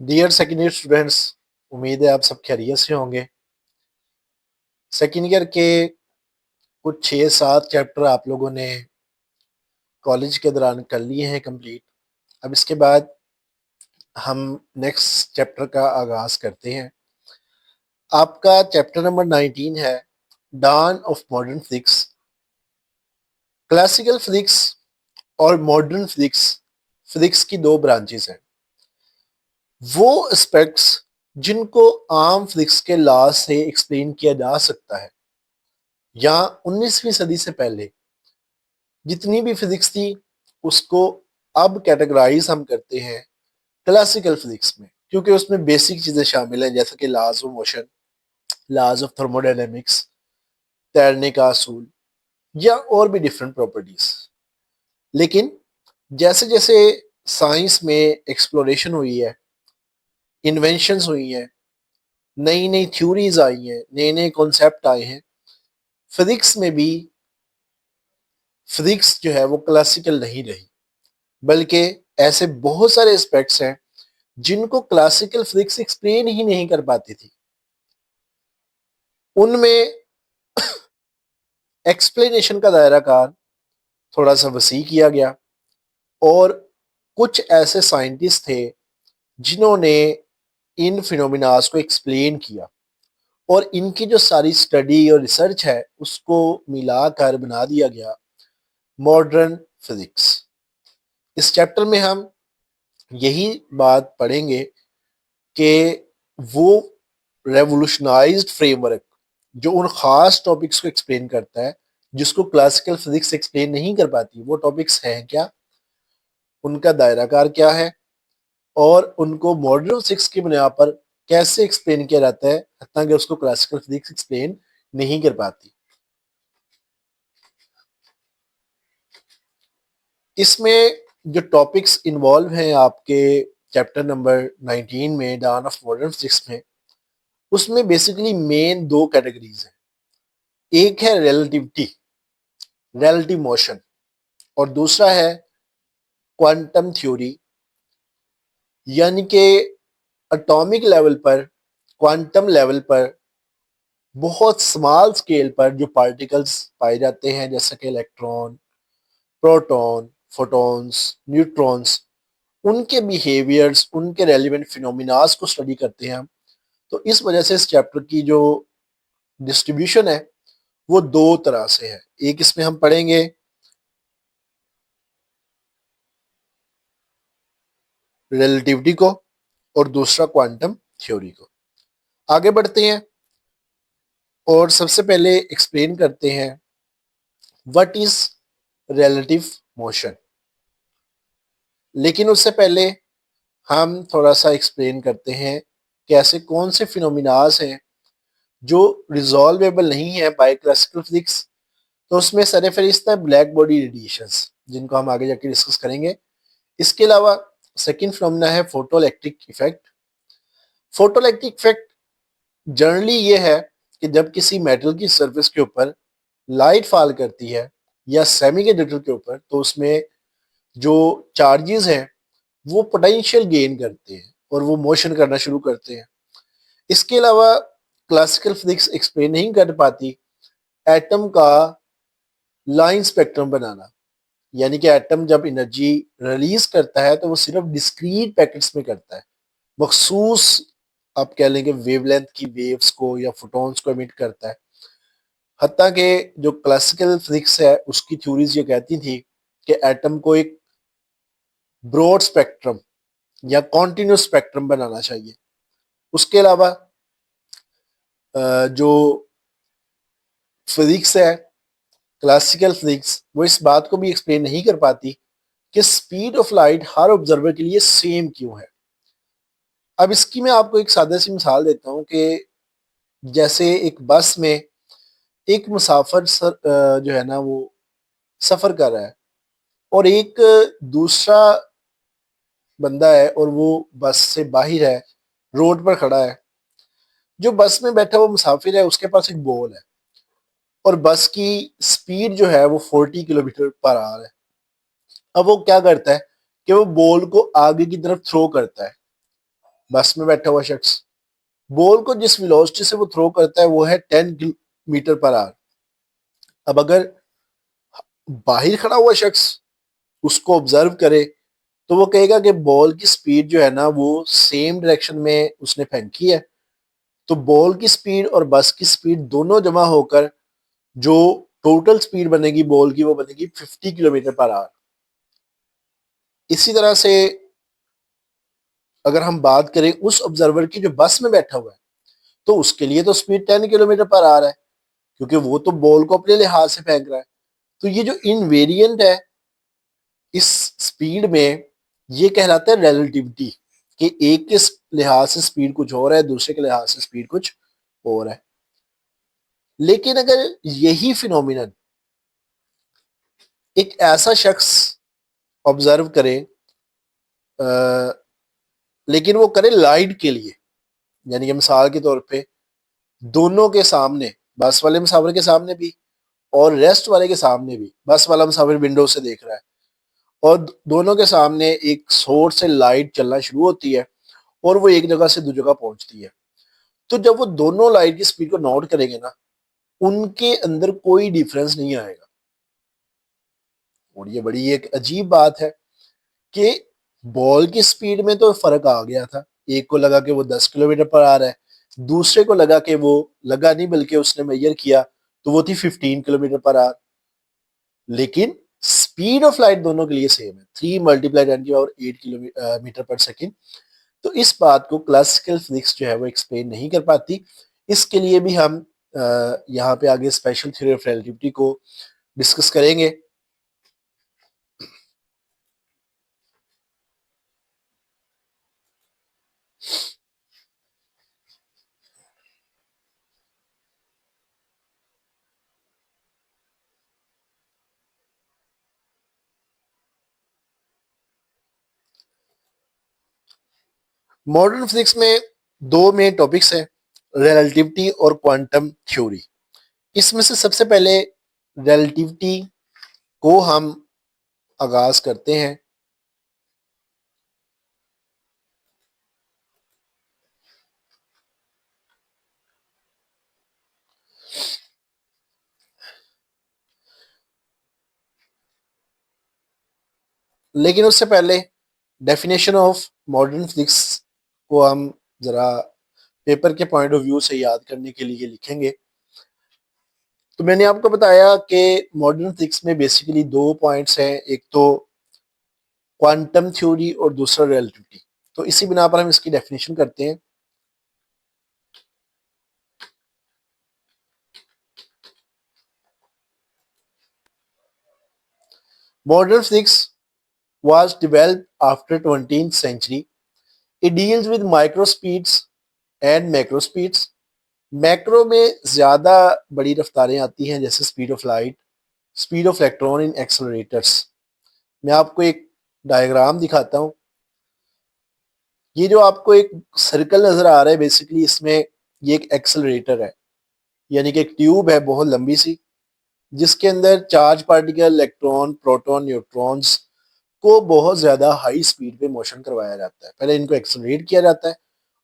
Dear second year students, उम्मीद है आप सब खैरियत से होंगे। सेकेंड ईयर के कुछ 6-7 चैप्टर आप लोगों ने कॉलेज के दौरान कर लिए हैं कंप्लीट। अब इसके बाद हम नेक्स्ट चैप्टर का आगाज करते हैं। आपका चैप्टर नंबर 19 है dawn of modern physics. Classical physics और मॉडर्न फिजिक्स, फिजिक्स की दो ब्रांचेस हैं। वो एस्पेक्ट्स जिनको आम फिजिक्स के लॉ से एक्सप्लेन किया जा सकता है, या 19वीं सदी से पहले जितनी भी फिजिक्स थी उसको अब कैटेगराइज हम करते हैं क्लासिकल फिजिक्स में, क्योंकि उसमें बेसिक चीजें शामिल हैं जैसे कि laws of motion, laws of thermodynamics, तैरने का असूल या और भी डिफरेंट प्रॉपर्टीज। लेकिन जैसे जैसे साइंस में एक्सप्लोरेशन हुई है, इन्वेंशंस हुई हैं, नई नई थ्योरीज आई हैं, नए नए कॉन्सेप्ट आए हैं, फिजिक्स में भी फिजिक्स जो है वो क्लासिकल नहीं रही, बल्कि ऐसे बहुत सारे एस्पेक्ट्स हैं जिनको क्लासिकल फिजिक्स एक्सप्लेन ही नहीं कर पाती थी। उनमें एक्सप्लेनेशन का दायरा कार थोड़ा सा वसी किया गया, और कुछ ऐसे साइंटिस्ट थे जिन्होंने इन फिनोमिनास को एक्सप्लेन किया, और इनकी जो सारी स्टडी और रिसर्च है उसको मिलाकर बना दिया गया मॉडर्न फिजिक्स। इस चैप्टर में हम यही बात पढ़ेंगे कि वो रेवोल्यूशनाइज्ड फ्रेमवर्क जो उन खास टॉपिक्स को एक्सप्लेन करता है जिसको क्लासिकल फिजिक्स एक्सप्लेन नहीं कर पाती, वो टॉपिक्स हैं क्या, उनका दायराकार क्या है, और उनको मॉडर्न फिजिक्स की बुनियाद पर कैसे एक्सप्लेन किया जाता है, हत्ता कि उसको क्लासिकल फिजिक्स एक्सप्लेन नहीं कर पाती। इसमें जो टॉपिक्स इन्वॉल्व हैं आपके चैप्टर नंबर 19 में, डॉन ऑफ मॉडर्न फिजिक्स में, उसमें बेसिकली मेन दो कैटेगरीज हैं। एक है रिलेटिविटी, रिलेटिव मोशन, और दूसरा है क्वांटम थ्योरी, यानी कि एटॉमिक लेवल पर, क्वांटम लेवल पर, बहुत स्मॉल स्केल पर जो पार्टिकल्स पाए जाते हैं जैसे कि इलेक्ट्रॉन, प्रोटॉन, फोटॉन्स, न्यूट्रॉन्स, उनके बिहेवियर्स, उनके रेलिवेंट फिनोमिनास को स्टडी करते हैं हम। तो इस वजह से इस चैप्टर की जो डिस्ट्रीब्यूशन है वो दो तरह से है। एक इसमें हम पढ़ेंगे रिलेटिविटी को, और दूसरा क्वांटम थ्योरी को। आगे बढ़ते हैं और सबसे पहले एक्सप्लेन करते हैं व्हाट इज रिलेटिव मोशन। लेकिन उससे पहले हम थोड़ा सा एक्सप्लेन करते हैं कि ऐसे कौन से फिनोमिनास हैं जो रिजॉल्वेबल नहीं है बाय क्लासिकल फिजिक्स। तो उसमें सरफहरिस्त है ब्लैक बॉडी रेडिएशंस, जिनको हम आगे जाके डिस्कस करेंगे। इसके अलावा सेकंड फिनोमिना है photo electric effect. Photo electric effect generally ये है कि जब किसी मेटल की सरफेस के ऊपर लाइट फॉल करती है या सेमीकंडक्टर के ऊपर, तो उसमें जो चार्जेस हैं वो पोटेंशियल गेन करते हैं और वो मोशन करना शुरू करते हैं। इसके अलावा क्लासिकल फिजिक्स एक्सप्लेन नहीं कर पाती एटम का लाइन स्पेक्ट्रम बनाना, यानी कि एटम जब एनर्जी रिलीज करता है तो वो सिर्फ डिस्क्रीट पैकेट्स में करता है, मखसूस आप कह लेंगे वेवलेंथ की वेव्स को या फोटॉन्स को एमिट करता है। हत्ता कि जो क्लासिकल फिजिक्स है उसकी थ्योरीज ये कहती थी कि एटम को एक ब्रॉड स्पेक्ट्रम या कॉन्टिन्यूस स्पेक्ट्रम बनाना चाहिए। उसके अलावा जो फिजिक्स है क्लासिकल फिजिक्स, वो इस बात को भी एक्सप्लेन नहीं कर पाती कि speed of light her observer के लिए सेम क्यों है। अब इसकी मैं आपको एक सादा सी मिसाल देता हूँ कि जैसे एक बस में एक मुसाफिर जो है ना वो सफर कर रहा है, और एक दूसरा बंदा है और वो बस से बाहर है, रोड पर खड़ा है। जो बस में बैठा वो मुसाफिर है उसके पास एक बॉल है, और बस की स्पीड जो है वो 40 किलोमीटर पर आवर है। अब वो क्या करता है कि वो बॉल को आगे की तरफ थ्रो करता है, बस में बैठा हुआ शख्स बॉल को जिस वेलोसिटी से वो थ्रो करता है वो है 10 मीटर पर आवर। अब अगर बाहर खड़ा हुआ शख्स उसको ऑब्जर्व करे तो वो कहेगा कि बॉल की स्पीड जो है ना वो सेम डायरेक्शन में उसने फेंकी है। तो बॉल की स्पीड और बस की स्पीड दोनों जमा होकर जो टोटल स्पीड बनेगी बॉल की वो बनेगी 50 किलोमीटर पर आवर। इसी तरह से अगर हम बात करें उस ऑब्जर्वर की जो बस में बैठा हुआ है तो उसके लिए तो स्पीड 10 किलोमीटर पर आवर है क्योंकि वो तो बॉल को अपने लिहाज से फेंक रहा है। तो ये जो इनवेरिएंट है इस स्पीड में ये कहलाता है रिलेटिविटी कि एक के लिहाज से स्पीड कुछ और है दूसरे के लिहाज से स्पीड कुछ और है। लेकिन अगर यही फिनोमिनन एक ऐसा शख्स ऑब्जर्व करे लेकिन वो करे लाइट के लिए, यानी कि मिसाल के तौर पे दोनों के सामने बस वाले मुसाफिर के सामने भी और रेस्ट वाले के सामने भी, बस वाला मुसाफिर विंडो से देख रहा है और दोनों के सामने एक सोर्स से लाइट चलना शुरू होती है और वो एक जगह से दूसरी जगह पहुंचती है। तो जब वो दोनों लाइट की स्पीड को नोट करेंगे ना उनके अंदर कोई डिफरेंस नहीं आएगा। और ये बड़ी एक अजीब बात है कि बॉल की स्पीड में तो फर्क आ गया था। एक को लगा कि वो 10 किलोमीटर पर आ रहा है, दूसरे को लगा कि वो लगा नहीं बल्कि उसने मेजर किया तो वो थी 15 किलोमीटर पर आवर। लेकिन स्पीड ऑफ लाइट दोनों के लिए सेम है, 3 × 10⁻⁸मीटर पर सेकेंड। तो इस बात को क्लासिकल फिजिक्स जो है वो एक्सप्लेन नहीं कर पाती। इसके लिए भी हम यहाँ पे आगे स्पेशल थ्योरी ऑफ रिलेटिविटी को डिस्कस करेंगे। मॉडर्न फिजिक्स में दो मेन टॉपिक्स हैं, रिलेटिविटी और क्वांटम थ्योरी। इसमें से सबसे पहले रिलेटिविटी को हम आगाज करते हैं। लेकिन उससे पहले डेफिनेशन ऑफ मॉडर्न फिजिक्स को हम जरा पेपर के पॉइंट ऑफ व्यू से याद करने के लिए लिखेंगे। तो मैंने आपको बताया कि मॉडर्न फिजिक्स में बेसिकली दो पॉइंट्स हैं, एक तो क्वांटम थ्योरी और दूसरा रिलेटिविटी। तो इसी बिना पर हम इसकी डेफिनेशन करते हैं। Modern physics was developed after 20th century. It deals with micro speeds and macro speeds. Macro में ज्यादा बड़ी रफ्तारें आती हैं जैसे speed of light, speed of electron in accelerators. मैं आपको एक डायग्राम दिखाता हूँ। ये जो आपको एक सर्कल नजर आ रहा है बेसिकली इसमें ये एक एक्सेलरेटर है, यानी कि एक ट्यूब है बहुत लंबी सी जिसके अंदर charge particle electron proton neutrons को बहुत ज्यादा हाई स्पीड पे मोशन करवाया जाता है। पहले इनको एक्सेलरेट किया जाता है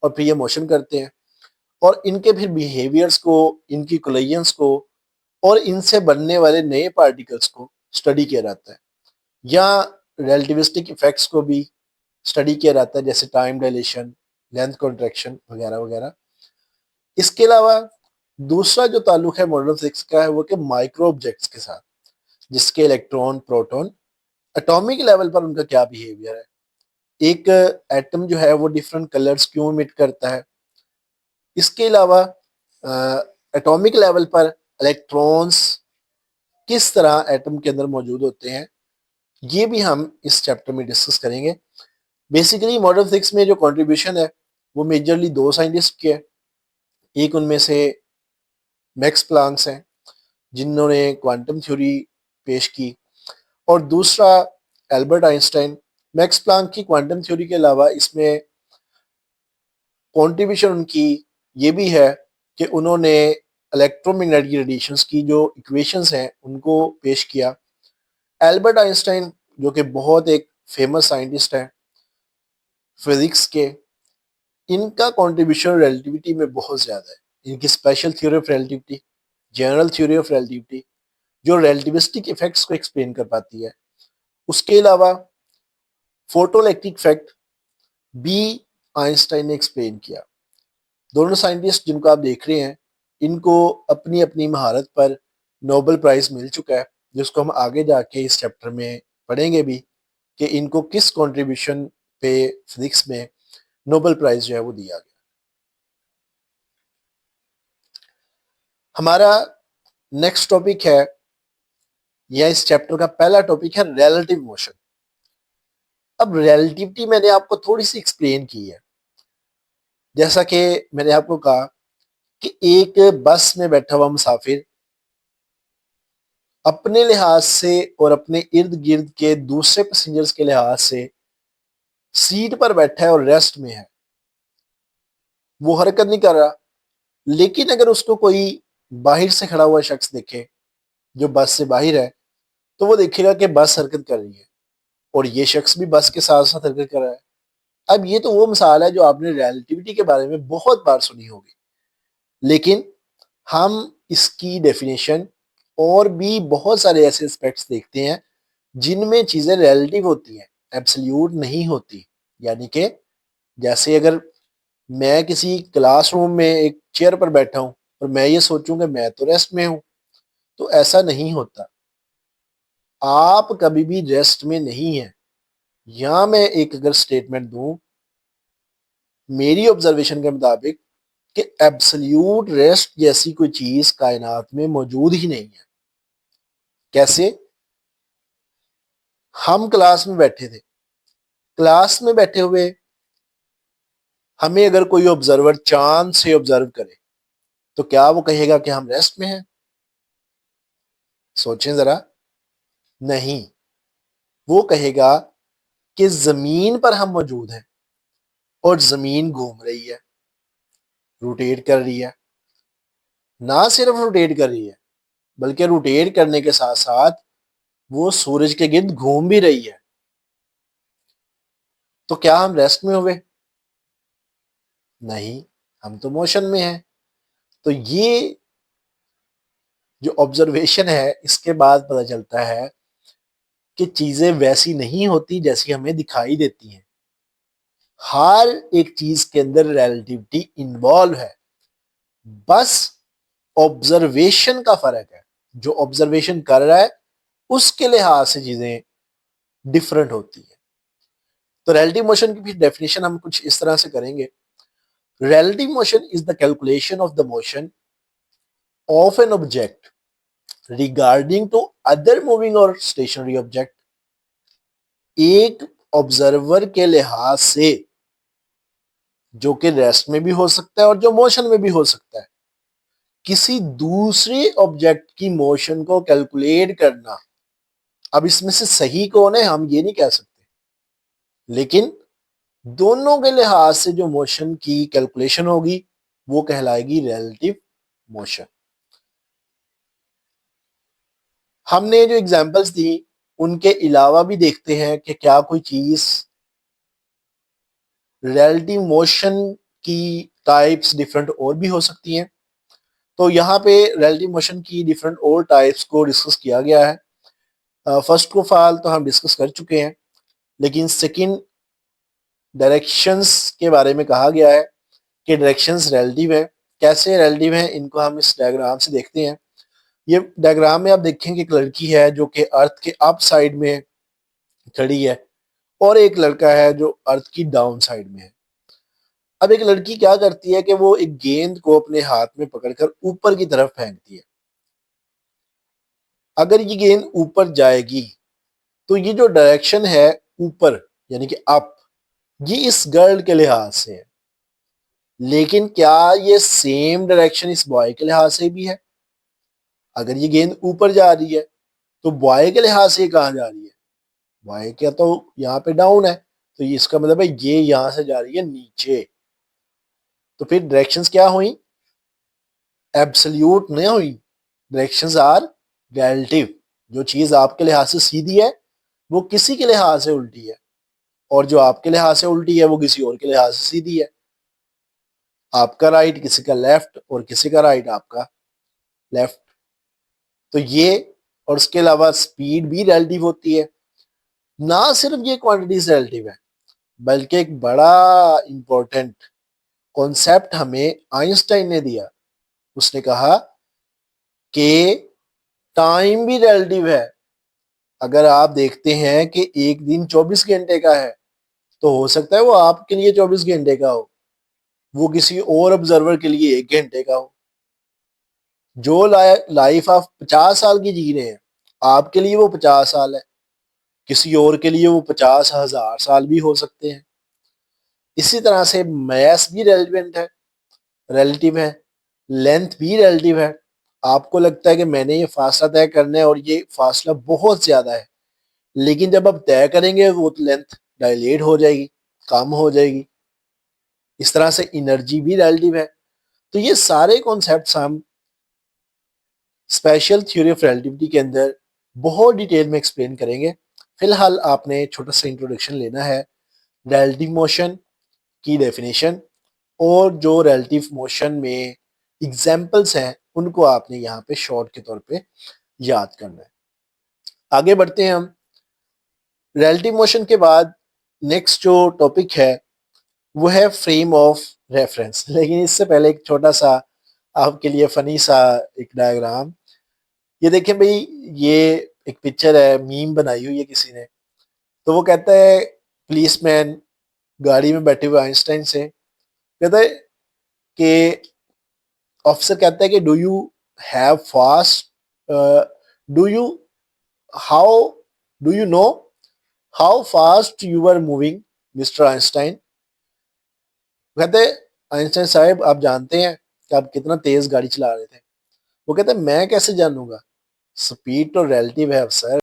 और फिर ये मोशन करते हैं और इनके फिर बिहेवियर्स को, इनकी कोलिजन्स को और इनसे बनने वाले नए पार्टिकल्स को स्टडी किया जाता है या रिलेटिविस्टिक इफेक्ट्स को भी स्टडी किया जाता है जैसे टाइम डायलेशन, लेंथ कॉन्ट्रैक्शन वगैरह वगैरह। इसके अलावा दूसरा जो ताल्लुक है मॉडर्न फिजिक्स का है वो कि माइक्रो ऑब्जेक्ट्स के साथ, जिसके इलेक्ट्रॉन प्रोटॉन एटॉमिक लेवल पर उनका क्या बिहेवियर है। एक एटम जो है वो डिफरेंट कलर्स क्यों इमिट करता है। इसके अलावा एटॉमिक लेवल पर इलेक्ट्रॉन्स किस तरह एटम के अंदर मौजूद होते हैं ये भी हम इस चैप्टर में डिस्कस करेंगे। बेसिकली मॉडर्न फिजिक्स में जो कंट्रीब्यूशन है वो मेजरली दो साइंटिस्ट के है। एक उनमें से मैक्स प्लांक्स हैं जिन्होंने क्वांटम थ्योरी पेश की और दूसरा एल्बर्ट आइंस्टाइन। मैक्स प्लांक की क्वांटम थ्योरी के अलावा इसमें कंट्रीब्यूशन उनकी ये भी है कि उन्होंने इलेक्ट्रोमैग्नेटिक रेडिएशंस की जो इक्वेशंस हैं उनको पेश किया। एल्बर्ट आइंस्टाइन जो कि बहुत एक फेमस साइंटिस्ट हैं फिजिक्स के, इनका कंट्रीब्यूशन रिलेटिविटी में बहुत ज्यादा है। इनकी special theory of relativity, general theory of relativity जो रिलेटिविस्टिक इफेक्ट्स को एक्सप्लेन कर पाती है। उसके अलावा फोटोइलेक्ट्रिक इफेक्ट भी आइंस्टाइन ने एक्सप्लेन किया। दोनों साइंटिस्ट जिनको आप देख रहे हैं, इनको अपनी अपनी महारत पर नोबेल प्राइज मिल चुका है, जिसको हम आगे जाके इस चैप्टर में पढ़ेंगे भी कि इनको किस कंट्रीब्यूशन पे फिजिक्स में नोबेल प्राइज जो है वो दिया गया। हमारा नेक्स्ट टॉपिक है, या इस चैप्टर का पहला टॉपिक है रिलेटिव मोशन। अब रिलेटिविटी मैंने आपको थोड़ी सी एक्सप्लेन की है। जैसा कि मैंने आपको कहा कि एक बस में बैठा हुआ मुसाफिर अपने लिहाज से और अपने इर्द गिर्द के दूसरे पैसेंजर्स के लिहाज से सीट पर बैठा है और रेस्ट में है, वो हरकत नहीं कर रहा। लेकिन अगर उसको कोई बाहर से खड़ा हुआ शख्स देखे जो बस से बाहर है, तो वो देखेगा कि बस हरकत कर रही है और ये शख्स भी बस के साथ साथ हरकत कर रहा है। अब ये तो वो मिसाल है जो आपने रिलेटिविटी के बारे में बहुत बार सुनी होगी, लेकिन हम इसकी डेफिनेशन और भी बहुत सारे ऐसे एस्पेक्ट्स देखते हैं जिनमें चीजें रिलेटिव होती हैं, एब्सोल्यूट नहीं होती। यानी कि जैसे अगर मैं किसी क्लासरूम में एक चेयर पर बैठा हूं और मैं ये सोचूं कि मैं तो रेस्ट में हूं, तो ऐसा नहीं होता। आप कभी भी रेस्ट में नहीं है। यहां मैं एक अगर स्टेटमेंट दूं मेरी ऑब्जर्वेशन के मुताबिक कि एब्सोल्यूट रेस्ट जैसी कोई चीज कायनात में मौजूद ही नहीं है। कैसे? हम क्लास में बैठे थे, क्लास में बैठे हुए हमें अगर कोई ऑब्जर्वर चांद से ऑब्जर्व करे, तो क्या वो कहेगा कि हम रेस्ट में हैं? सोचें जरा। नहीं, वो कहेगा कि जमीन पर हम मौजूद हैं और जमीन घूम रही है, रोटेट कर रही है। ना सिर्फ रोटेट कर रही है, बल्कि रोटेट करने के साथ साथ वो सूरज के गिर्द घूम भी रही है। तो क्या हम रेस्ट में हुए? नहीं, हम तो मोशन में हैं। तो ये जो ऑब्जर्वेशन है, इसके बाद पता चलता है कि चीजें वैसी नहीं होती जैसी हमें दिखाई देती हैं। हर एक चीज के अंदर रिलेटिविटी इन्वॉल्व है, बस ऑब्जर्वेशन का फर्क है। जो ऑब्जर्वेशन कर रहा है उसके लिहाज से चीजें डिफरेंट होती है। तो रिलेटिव मोशन की भी डेफिनेशन हम कुछ इस तरह से करेंगे। Relative motion is the calculation of the motion of an object regarding to other moving और स्टेशनरी ऑब्जेक्ट। एक ऑब्जर्वर के लिहाज से, जो कि रेस्ट में भी हो सकता है और जो मोशन में भी हो सकता है, किसी दूसरे ऑब्जेक्ट की मोशन को कैलकुलेट करना। अब इसमें से सही कौन है हम ये नहीं कह सकते, लेकिन दोनों के लिहाज से जो मोशन की कैलकुलेशन होगी वो कहलाएगी रिलेटिव मोशन। हमने जो एग्जांपल्स दी उनके अलावा भी देखते हैं कि क्या कोई चीज रिलेटिव मोशन की टाइप्स डिफरेंट और भी हो सकती हैं। तो यहाँ पे रिलेटिव मोशन की डिफरेंट और टाइप्स को डिस्कस किया गया है। फर्स्ट ऑफ ऑल तो हम डिस्कस कर चुके हैं, लेकिन सेकंड डायरेक्शंस के बारे में कहा गया है कि डायरेक्शंस रिलेटिव है। कैसे रिलेटिव है इनको हम इस डायग्राम से देखते हैं। ये डायग्राम में आप देखेंगे एक लड़की है जो कि अर्थ के अप साइड में खड़ी है और एक लड़का है जो अर्थ की डाउन साइड में है। अब एक लड़की क्या करती है कि वो एक गेंद को अपने हाथ में पकड़कर ऊपर की तरफ फेंकती है। अगर ये गेंद ऊपर जाएगी तो ये जो डायरेक्शन है ऊपर यानी कि अप, ये इस गर्ल के लिहाज से है। लेकिन क्या ये सेम डायरेक्शन इस बॉय के लिहाज से भी है? अगर ये गेंद ऊपर जा रही है तो बॉय के लिहाज से कहाँ जा रही है? बॉय क्या तो यहाँ पे डाउन है, तो ये इसका मतलब है ये यहां से जा रही है नीचे। तो फिर डायरेक्शंस क्या हुई? एब्सोल्यूट नहीं हुई, डायरेक्शंस आर रिलेटिव। जो चीज आपके लिहाज से सीधी है वो किसी के लिहाज से उल्टी है, और जो आपके लिहाज से उल्टी है वो किसी और के लिहाज से सीधी है। आपका राइट किसी का लेफ्ट और किसी का राइट आपका लेफ्ट। तो ये और उसके अलावा स्पीड भी रिलेटिव होती है। ना सिर्फ ये क्वांटिटीज रिलेटिव है, बल्कि एक बड़ा इंपॉर्टेंट कॉन्सेप्ट हमें आइंस्टाइन ने दिया। उसने कहा कि टाइम भी रिलेटिव है। अगर आप देखते हैं कि एक दिन 24 घंटे का है, तो हो सकता है वो आपके लिए 24 घंटे का हो, वो किसी और ऑब्जर्वर के लिए 1 घंटे का हो। जो लाइफ आप 50 साल की जी रहे हैं, आपके लिए वो 50 साल है, किसी और के लिए वो 50,000 साल भी हो सकते हैं। इसी तरह से मैथ भी रेलिवेंट है, रिलेटिव है, लेंथ भी रिलेटिव है। आपको लगता है कि मैंने ये फासला तय करना है और ये फासला बहुत ज्यादा है, लेकिन जब आप तय करेंगे वो लेंथ डायलेट हो जाएगी, कम हो जाएगी। इस तरह से एनर्जी भी रिलेटिव है। तो ये सारे कॉन्सेप्ट्स हम स्पेशल थ्योरी ऑफ रिलेटिविटी के अंदर बहुत डिटेल में एक्सप्लेन करेंगे। फिलहाल आपने छोटा सा इंट्रोडक्शन लेना है रिलेटिव मोशन की डेफिनेशन, और जो रिलेटिव मोशन में एग्जाम्पल्स हैं उनको आपने यहाँ पे शॉर्ट के तौर पे याद करना है। आगे बढ़ते हैं हम। रिलेटिव मोशन के बाद नेक्स्ट जो टॉपिक है वो है फ्रेम ऑफ रेफरेंस। लेकिन इससे पहले एक छोटा सा आपके लिए फनी सा एक डायग्राम। ये देखें भाई, ये एक पिक्चर है, मीम बनाई हुई है किसी ने। तो वो कहता है, पुलिसमैन गाड़ी में बैठे हुए आइंस्टाइन से कहता है कि ऑफिसर कहता है कि do you have fast, do you how do you know how fast you are moving mister Einstein. कहते हैं, आइंस्टाइन साहब आप जानते हैं कि आप कितना तेज गाड़ी चला रहे थे। वो कहते हैं मैं कैसे जानूंगा, स्पीड तो रिलेटिव है अफसर।